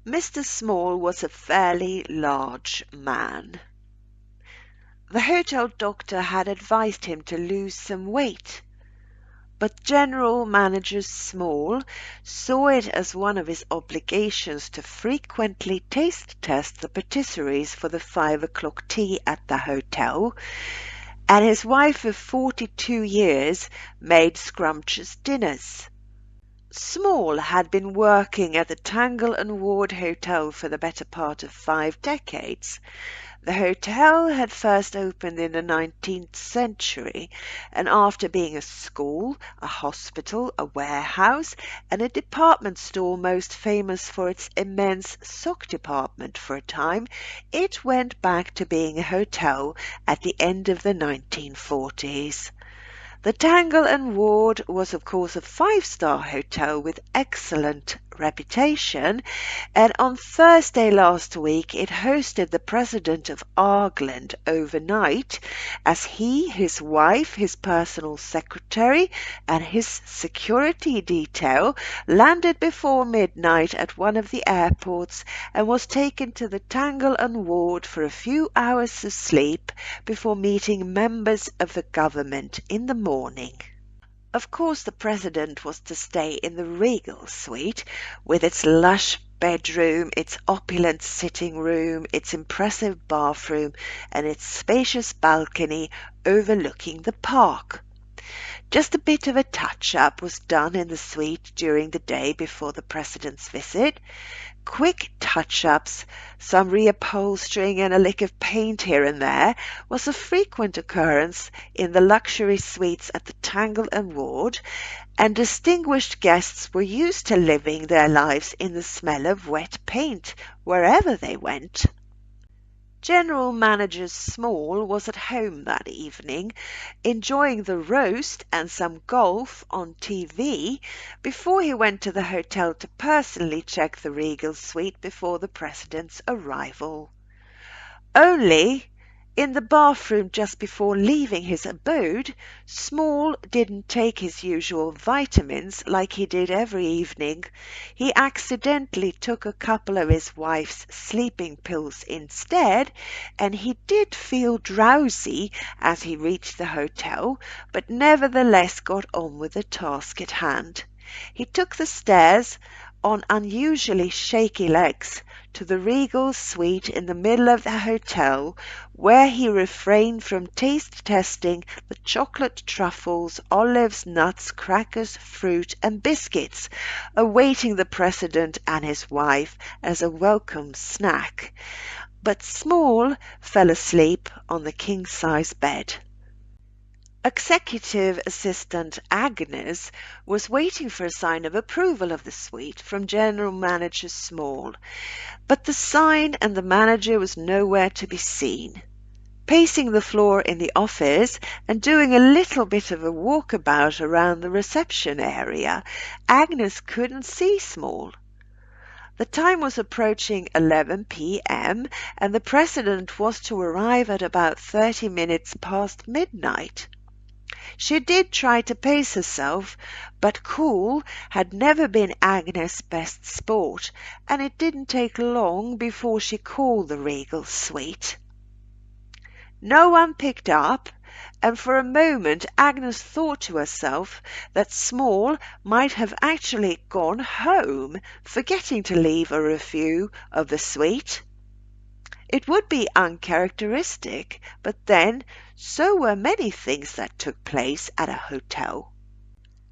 Mr. Small was a fairly large man. The hotel doctor had advised him to lose some weight, but General Manager Small saw it as one of his obligations to frequently taste test the patisseries for the 5 o'clock tea at the hotel, and his wife of 42 years made scrumptious dinners. Small had been working at the Tangle and Ward Hotel for the better part of 5 decades. The hotel had first opened in the 19th century, and after being a school, a hospital, a warehouse, and a department store most famous for its immense sock department for a time, it went back to being a hotel at the end of the 1940s. The Tangle and Ward was of course a 5-star hotel with excellent reputation, and on Thursday last week it hosted the President of Asplund overnight as he, his wife, his personal secretary and his security detail landed before midnight at one of the airports and was taken to the Tangle and Ward for a few hours of sleep before meeting members of the government in the morning. Of course the President was to stay in the Regal suite, with its lush bedroom, its opulent sitting room, its impressive bathroom, and its spacious balcony overlooking the park. Just a bit of a touch-up was done in the suite during the day before the President's visit. Quick touch-ups, some reupholstering and a lick of paint here and there was a frequent occurrence in the luxury suites at the Tangle and Ward, and distinguished guests were used to living their lives in the smell of wet paint wherever they went. General Manager Small was at home that evening, enjoying the roast and some golf on TV before he went to the hotel to personally check the Regal suite before the President's arrival. Only, in the bathroom just before leaving his abode, Small didn't take his usual vitamins like he did every evening. He accidentally took a couple of his wife's sleeping pills instead, and he did feel drowsy as he reached the hotel, but nevertheless got on with the task at hand. He took the stairs on unusually shaky legs to the Regal suite in the middle of the hotel, where he refrained from taste testing the chocolate truffles, olives, nuts, crackers, fruit and biscuits awaiting the President and his wife as a welcome snack. But Small fell asleep on the king-size bed. Executive Assistant Agnes was waiting for a sign of approval of the suite from General Manager Small, but the sign and the manager was nowhere to be seen. Pacing the floor in the office and doing a little bit of a walkabout around the reception area, Agnes couldn't see Small. The time was approaching 11 p.m. and the President was to arrive at about 30 minutes past midnight. She did try to pace herself, but cool had never been Agnes' best sport, and it didn't take long before she called the Regal suite. No one picked up, and for a moment Agnes thought to herself that Small might have actually gone home, forgetting to leave a review of the suite. It would be uncharacteristic, but then so were many things that took place at a hotel.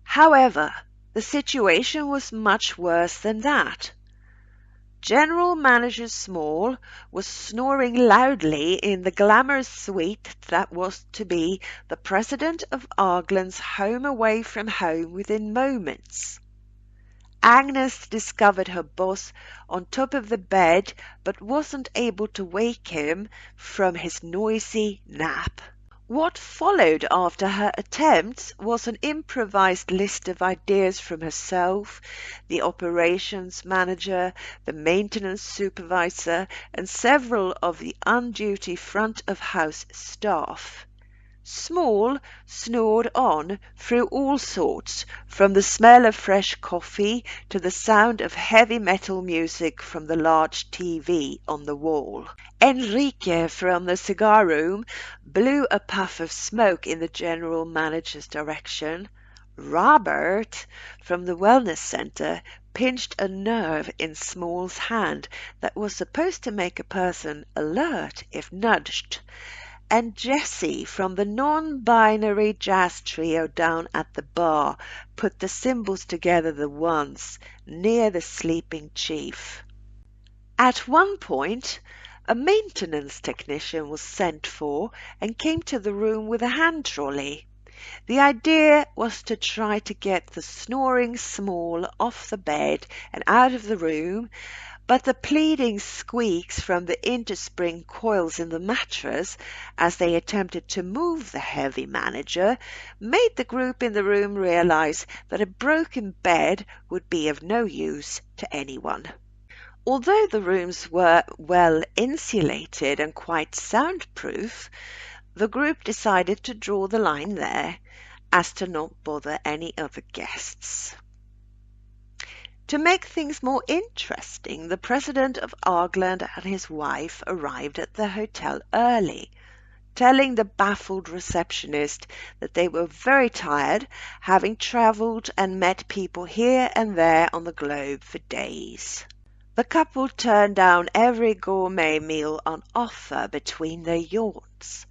However, the situation was much worse than that. General Manager Small was snoring loudly in the glamorous suite that was to be the President of Asplund's home away from home within moments. Agnes discovered her boss on top of the bed, but wasn't able to wake him from his noisy nap. What followed after her attempts was an improvised list of ideas from herself, the operations manager, the maintenance supervisor, and several of the on-duty front-of-house staff. Small snored on through all sorts, from the smell of fresh coffee to the sound of heavy metal music from the large TV on the wall. Enrique from the cigar room blew a puff of smoke in the general manager's direction. Robert from the wellness center pinched a nerve in Small's hand that was supposed to make a person alert if nudged. And Jessie from the non-binary jazz trio down at the bar put the cymbals together the once near the sleeping chief. At one point, a maintenance technician was sent for and came to the room with a hand trolley. The idea was to try to get the snoring Small off the bed and out of the room, but the pleading squeaks from the interspring coils in the mattress as they attempted to move the heavy manager made the group in the room realize that a broken bed would be of no use to anyone. Although the rooms were well insulated and quite soundproof, the group decided to draw the line there as to not bother any other guests. To make things more interesting, the president of Asplund and his wife arrived at the hotel early, telling the baffled receptionist that they were very tired, having travelled and met people here and there on the globe for days. The couple turned down every gourmet meal on offer between their yawns.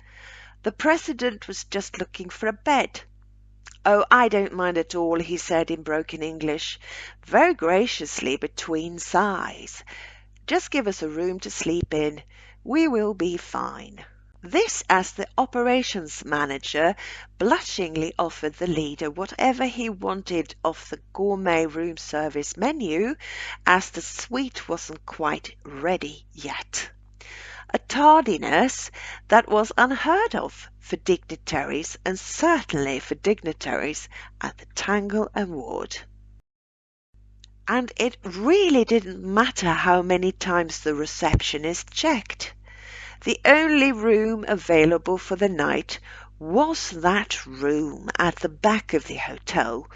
The president was just looking for a bed. "Oh, I don't mind at all," he said in broken English, very graciously between sighs. "Just give us a room to sleep in. We will be fine." This as the operations manager blushingly offered the leader whatever he wanted off the gourmet room service menu, as the suite wasn't quite ready yet. A tardiness that was unheard of for dignitaries, and certainly for dignitaries at the Tangle and Ward. And it really didn't matter how many times the receptionist checked. The only room available for the night was that room at the back of the hotel,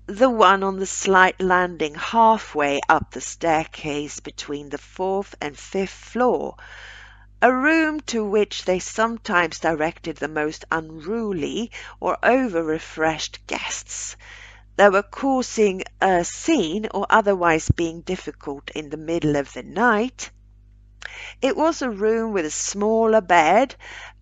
the one on the slight landing halfway up the staircase between the 4th and 5th floor, a room to which they sometimes directed the most unruly or over-refreshed guests that were causing a scene or otherwise being difficult in the middle of the night. It was a room with a smaller bed,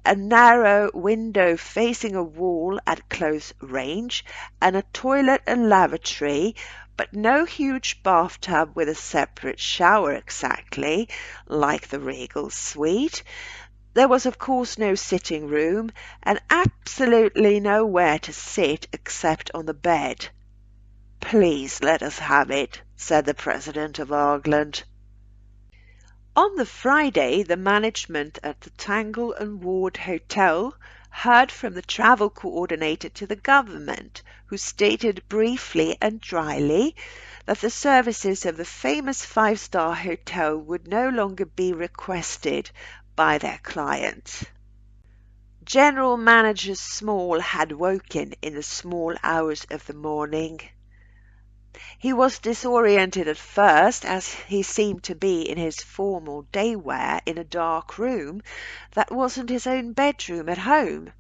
a narrow window facing a wall at close range, and a toilet and lavatory, but no huge bathtub with a separate shower exactly, like the Regal suite. There was of course no sitting room, and absolutely nowhere to sit except on the bed. "Please let us have it," said the president of Asplund. On the Friday, the management at the Tangle and Ward Hotel heard from the travel coordinator to the government, who stated briefly and dryly that the services of the famous five-star hotel would no longer be requested by their client. General Manager Small had woken in the small hours of the morning. He was disoriented at first, as he seemed to be in his formal day wear in a dark room that wasn't his own bedroom at home.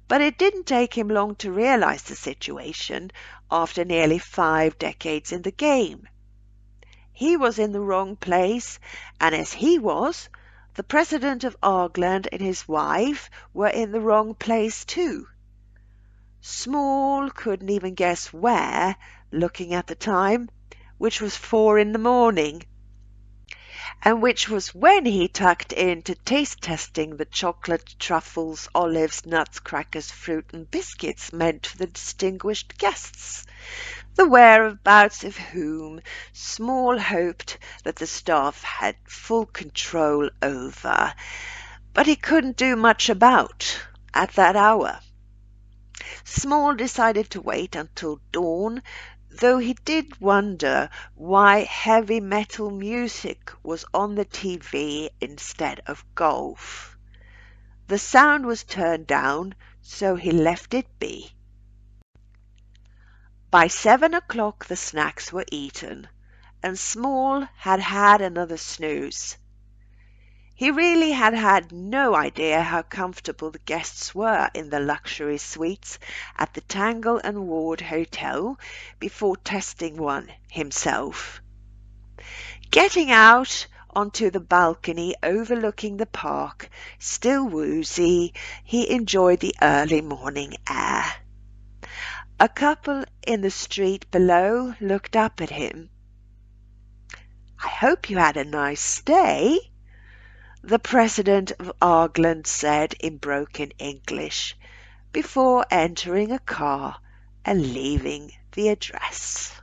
But it didn't take him long to realize the situation after nearly 5 decades in the game. He was in the wrong place, and as he was, the president of Asplund and his wife were in the wrong place too. Small couldn't even guess where, looking at the time, which was 4 in the morning, and which was when he tucked in to taste testing the chocolate, truffles, olives, nuts, crackers, fruit and biscuits meant for the distinguished guests, the whereabouts of whom Small hoped that the staff had full control over, but he couldn't do much about at that hour. Small decided to wait until dawn, though he did wonder why heavy metal music was on the TV instead of golf. the sound was turned down, so he left it be. By 7 o'clock the snacks were eaten, and Small had had another snooze. He really had had no idea how comfortable the guests were in the luxury suites at the Tangle and Ward Hotel before testing one himself. Getting out onto the balcony overlooking the park, still woozy, he enjoyed the early morning air. A couple in the street below looked up at him. "I hope you had a nice stay," the president of Argland said in broken English, before entering a car and leaving the address.